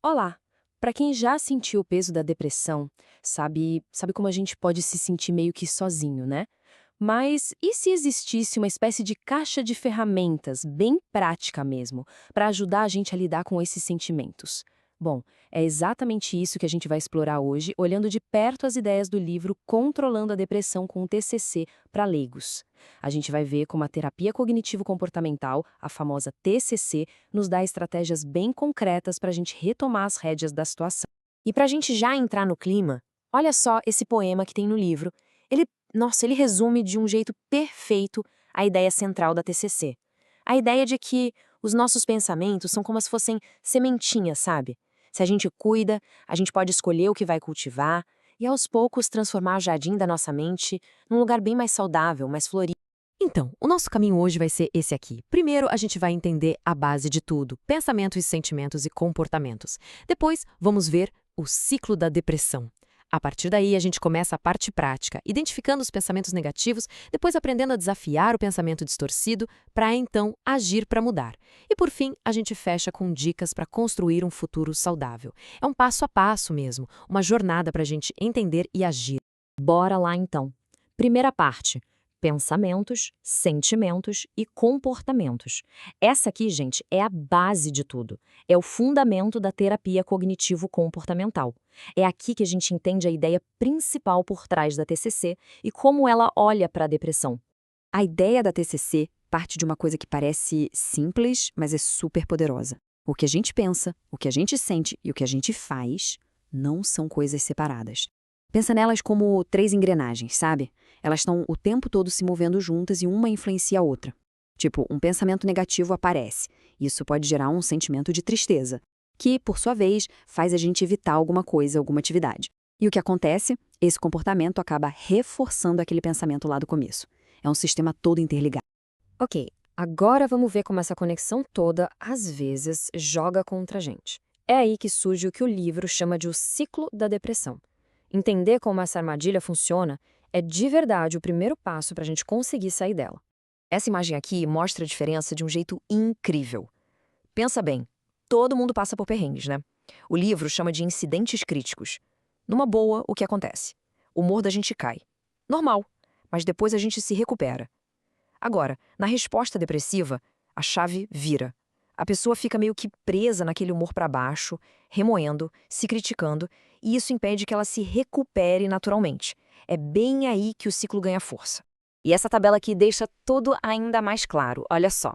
Olá! Para quem já sentiu o peso da depressão, sabe como a gente pode se sentir meio que sozinho, né? Mas e se existisse uma espécie de caixa de ferramentas, bem prática mesmo, para ajudar a gente a lidar com esses sentimentos? Bom, é exatamente isso que a gente vai explorar hoje, olhando de perto as ideias do livro Controlando a Depressão com o TCC para leigos. A gente vai ver como a terapia cognitivo-comportamental, a famosa TCC, nos dá estratégias bem concretas para a gente retomar as rédeas da situação. E para a gente já entrar no clima, olha só esse poema que tem no livro. Ele resume de um jeito perfeito a ideia central da TCC. A ideia de que os nossos pensamentos são como se fossem sementinhas, sabe? Se a gente cuida, a gente pode escolher o que vai cultivar e aos poucos transformar o jardim da nossa mente num lugar bem mais saudável, mais florido. Então, o nosso caminho hoje vai ser esse aqui. Primeiro, a gente vai entender a base de tudo, pensamentos, sentimentos e comportamentos. Depois, vamos ver o ciclo da depressão. A partir daí, a gente começa a parte prática, identificando os pensamentos negativos, depois aprendendo a desafiar o pensamento distorcido, para então agir para mudar. E por fim, a gente fecha com dicas para construir um futuro saudável. É um passo a passo mesmo, uma jornada para a gente entender e agir. Bora lá então. Primeira parte: pensamentos, sentimentos e comportamentos. Essa aqui, gente, é a base de tudo. É o fundamento da terapia cognitivo-comportamental. É aqui que a gente entende a ideia principal por trás da TCC e como ela olha para a depressão. A ideia da TCC parte de uma coisa que parece simples, mas é super poderosa. O que a gente pensa, o que a gente sente e o que a gente faz não são coisas separadas. Pensa nelas como três engrenagens, sabe? Elas estão o tempo todo se movendo juntas e uma influencia a outra. Tipo, um pensamento negativo aparece. Isso pode gerar um sentimento de tristeza, que, por sua vez, faz a gente evitar alguma coisa, alguma atividade. E o que acontece? Esse comportamento acaba reforçando aquele pensamento lá do começo. É um sistema todo interligado. Ok, agora vamos ver como essa conexão toda, às vezes, joga contra a gente. É aí que surge o que o livro chama de o ciclo da depressão. Entender como essa armadilha funciona é de verdade o primeiro passo para a gente conseguir sair dela. Essa imagem aqui mostra a diferença de um jeito incrível. Pensa bem, todo mundo passa por perrengues, né? O livro chama de incidentes críticos. Numa boa, o que acontece? O humor da gente cai. Normal, mas depois a gente se recupera. Agora, na resposta depressiva, a chave vira. A pessoa fica meio que presa naquele humor para baixo, remoendo, se criticando, e isso impede que ela se recupere naturalmente. É bem aí que o ciclo ganha força. E essa tabela aqui deixa tudo ainda mais claro. Olha só.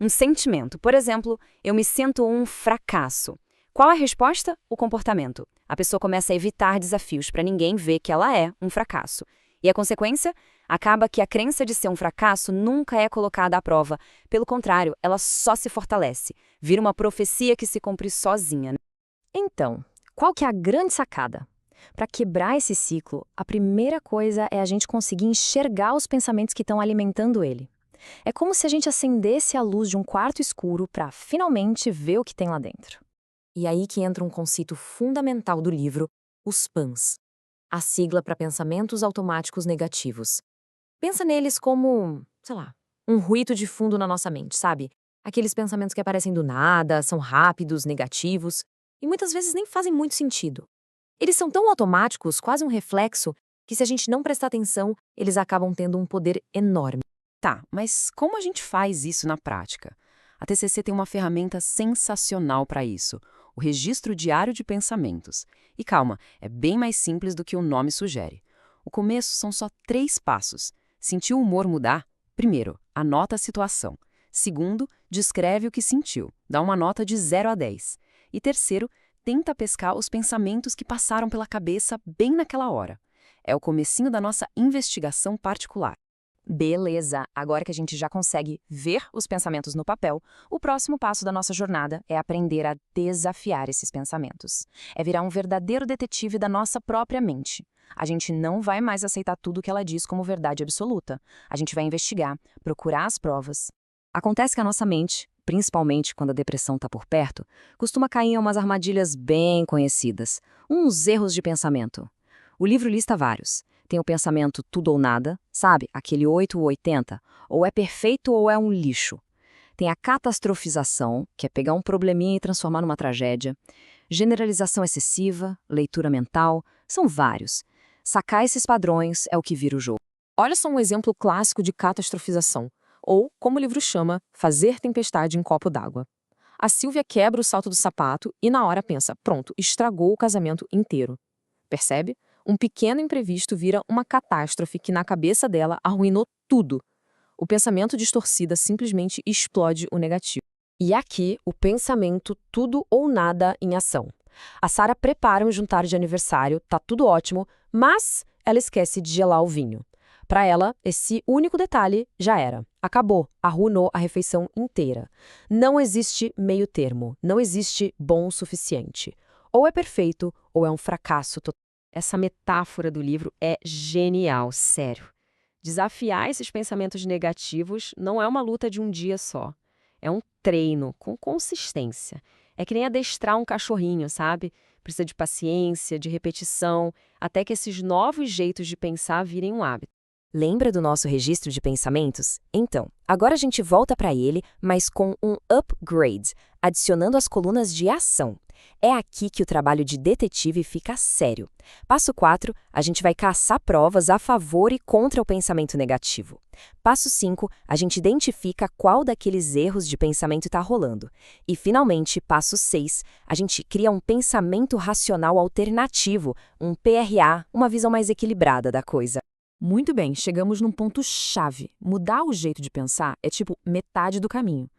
Um sentimento. Por exemplo, eu me sinto um fracasso. Qual é a resposta? O comportamento. A pessoa começa a evitar desafios para ninguém ver que ela é um fracasso. E a consequência? Acaba que a crença de ser um fracasso nunca é colocada à prova. Pelo contrário, ela só se fortalece. Vira uma profecia que se cumpre sozinha. Então, qual que é a grande sacada? Para quebrar esse ciclo, a primeira coisa é a gente conseguir enxergar os pensamentos que estão alimentando ele. É como se a gente acendesse a luz de um quarto escuro para finalmente ver o que tem lá dentro. E aí que entra um conceito fundamental do livro, os PANs. A sigla para pensamentos automáticos negativos. Pensa neles como, sei lá, um ruído de fundo na nossa mente, sabe? Aqueles pensamentos que aparecem do nada, são rápidos, negativos, e muitas vezes nem fazem muito sentido. Eles são tão automáticos, quase um reflexo, que se a gente não prestar atenção, eles acabam tendo um poder enorme. Tá, mas como a gente faz isso na prática? A TCC tem uma ferramenta sensacional para isso, o Registro Diário de Pensamentos. E calma, é bem mais simples do que o nome sugere. O começo são só 3 passos. Sentiu o humor mudar? Primeiro, anota a situação. Segundo, descreve o que sentiu. Dá uma nota de 0 a 10. E terceiro, tenta pescar os pensamentos que passaram pela cabeça bem naquela hora. É o comecinho da nossa investigação particular. Beleza, agora que a gente já consegue ver os pensamentos no papel, o próximo passo da nossa jornada é aprender a desafiar esses pensamentos. É virar um verdadeiro detetive da nossa própria mente. A gente não vai mais aceitar tudo que ela diz como verdade absoluta. A gente vai investigar, procurar as provas. Acontece que a nossa mente, principalmente quando a depressão está por perto, costuma cair em umas armadilhas bem conhecidas, uns erros de pensamento. O livro lista vários. Tem o pensamento tudo ou nada, sabe? Aquele 8 ou 80, ou é perfeito ou é um lixo. Tem a catastrofização, que é pegar um probleminha e transformar numa tragédia. Generalização excessiva, leitura mental, são vários. Sacar esses padrões é o que vira o jogo. Olha só um exemplo clássico de catastrofização, ou, como o livro chama, fazer tempestade em copo d'água. A Silvia quebra o salto do sapato e na hora pensa, pronto, estragou o casamento inteiro. Percebe? Um pequeno imprevisto vira uma catástrofe que na cabeça dela arruinou tudo. O pensamento distorcido simplesmente explode o negativo. E aqui, o pensamento tudo ou nada em ação. A Sarah prepara um jantar de aniversário, tá tudo ótimo, mas ela esquece de gelar o vinho. Para ela, esse único detalhe já era. Acabou, arruinou a refeição inteira. Não existe meio termo, não existe bom o suficiente. Ou é perfeito, ou é um fracasso total. Essa metáfora do livro é genial, sério. Desafiar esses pensamentos negativos não é uma luta de um dia só. É um treino com consistência. É que nem adestrar um cachorrinho, sabe? Precisa de paciência, de repetição, até que esses novos jeitos de pensar virem um hábito. Lembra do nosso registro de pensamentos? Então, agora a gente volta para ele, mas com um upgrade, adicionando as colunas de ação. É aqui que o trabalho de detetive fica sério. Passo 4, a gente vai caçar provas a favor e contra o pensamento negativo. Passo 5, a gente identifica qual daqueles erros de pensamento está rolando. E, finalmente, passo 6, a gente cria um pensamento racional alternativo, um PRA, uma visão mais equilibrada da coisa. Muito bem, chegamos num ponto-chave. Mudar o jeito de pensar é tipo metade do caminho.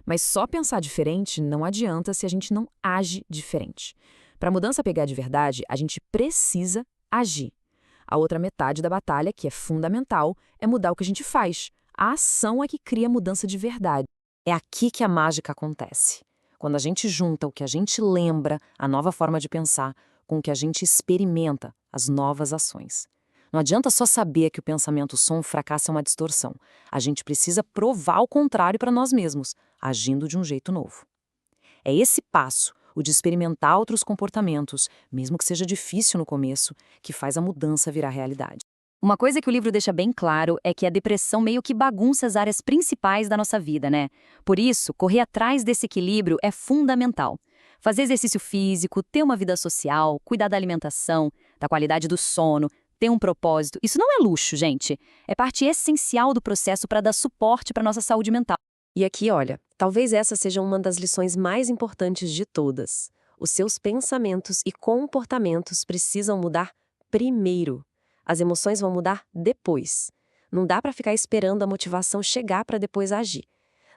Mas só pensar diferente não adianta se a gente não age diferente. Para a mudança pegar de verdade, a gente precisa agir. A outra metade da batalha, que é fundamental, é mudar o que a gente faz. A ação é que cria a mudança de verdade. É aqui que a mágica acontece. Quando a gente junta o que a gente lembra, a nova forma de pensar, com o que a gente experimenta, as novas ações. Não adianta só saber que o pensamento som fracasso é uma distorção. A gente precisa provar o contrário para nós mesmos, agindo de um jeito novo. É esse passo, o de experimentar outros comportamentos, mesmo que seja difícil no começo, que faz a mudança virar realidade. Uma coisa que o livro deixa bem claro é que a depressão meio que bagunça as áreas principais da nossa vida, né? Por isso, correr atrás desse equilíbrio é fundamental. Fazer exercício físico, ter uma vida social, cuidar da alimentação, da qualidade do sono, ter um propósito, isso não é luxo, gente. É parte essencial do processo para dar suporte para nossa saúde mental. E aqui, olha, talvez essa seja uma das lições mais importantes de todas. Os seus pensamentos e comportamentos precisam mudar primeiro. As emoções vão mudar depois. Não dá para ficar esperando a motivação chegar para depois agir.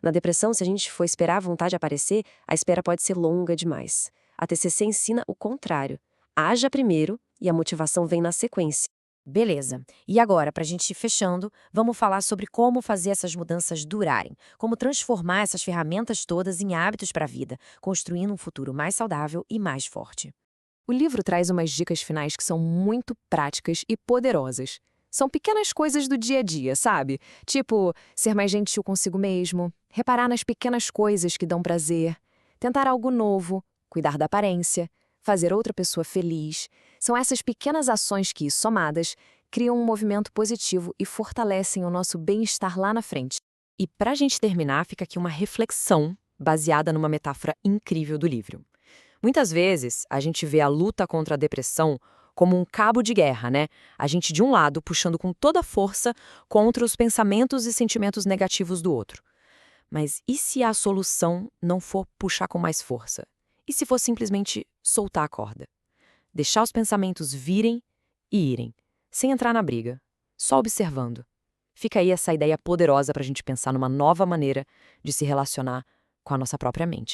Na depressão, se a gente for esperar a vontade aparecer, a espera pode ser longa demais. A TCC ensina o contrário. Haja primeiro e a motivação vem na sequência. Beleza. E agora, para a gente ir fechando, vamos falar sobre como fazer essas mudanças durarem, como transformar essas ferramentas todas em hábitos para a vida, construindo um futuro mais saudável e mais forte. O livro traz umas dicas finais que são muito práticas e poderosas. São pequenas coisas do dia a dia, sabe? Tipo, ser mais gentil consigo mesmo, reparar nas pequenas coisas que dão prazer, tentar algo novo, cuidar da aparência, fazer outra pessoa feliz. São essas pequenas ações que, somadas, criam um movimento positivo e fortalecem o nosso bem-estar lá na frente. E para a gente terminar, fica aqui uma reflexão baseada numa metáfora incrível do livro. Muitas vezes, a gente vê a luta contra a depressão como um cabo de guerra, né? A gente, de um lado, puxando com toda a força contra os pensamentos e sentimentos negativos do outro. Mas e se a solução não for puxar com mais força? E se for simplesmente soltar a corda? Deixar os pensamentos virem e irem, sem entrar na briga, só observando. Fica aí essa ideia poderosa para a gente pensar numa nova maneira de se relacionar com a nossa própria mente.